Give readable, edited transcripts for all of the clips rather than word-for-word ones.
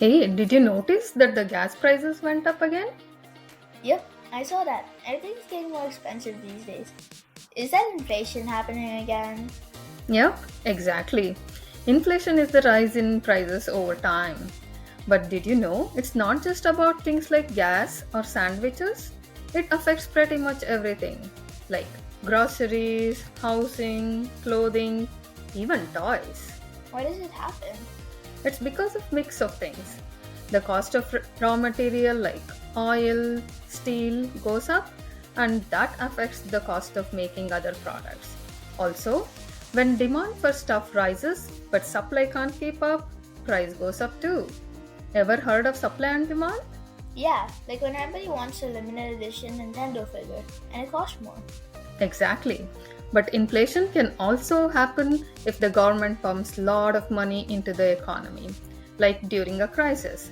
Hey, did you notice that the gas prices went up again? Yep, I saw that. Everything's getting more expensive these days. Is that inflation happening again? Yep, exactly. Inflation is the rise in prices over time. But did you know it's not just about things like gas or sandwiches? It affects pretty much everything like groceries, housing, clothing, even toys. Why does it happen? It's because of mix of things. The cost of raw material like oil, steel goes up and that affects the cost of making other products. Also, when demand for stuff rises but supply can't keep up, price goes up too. Ever heard of supply and demand? Yeah, like when everybody wants a limited edition Nintendo figure and it costs more. Exactly. But inflation can also happen if the government pumps a lot of money into the economy, like during a crisis.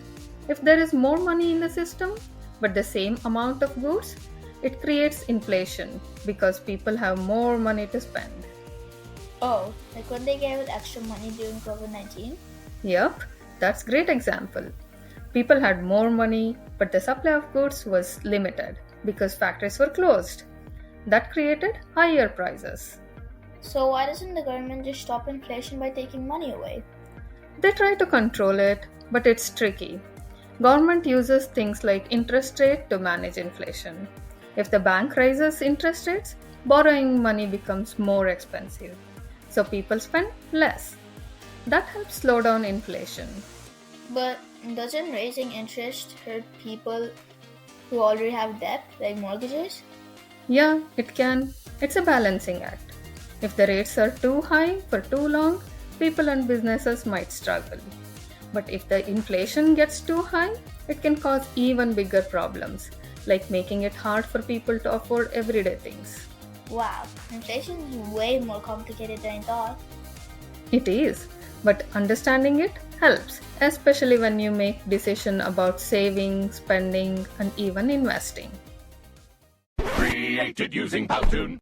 If there is more money in the system, but the same amount of goods, it creates inflation because people have more money to spend. Oh, like when they gave it extra money during COVID-19? Yep, that's great example. People had more money, but the supply of goods was limited because factories were closed. That created higher prices. So why doesn't the government just stop inflation by taking money away? They try to control it, but it's tricky. Government uses things like interest rate to manage inflation. If the bank raises interest rates, borrowing money becomes more expensive. So people spend less. That helps slow down inflation. But doesn't raising interest hurt people who already have debt, like mortgages? Yeah, it can. It's a balancing act. If the rates are too high for too long, people and businesses might struggle. But if the inflation gets too high, it can cause even bigger problems, like making it hard for people to afford everyday things. Wow, inflation is way more complicated than I thought. It is, but understanding it helps, especially when you make decisions about saving, spending, and even investing. Created using Powtoon.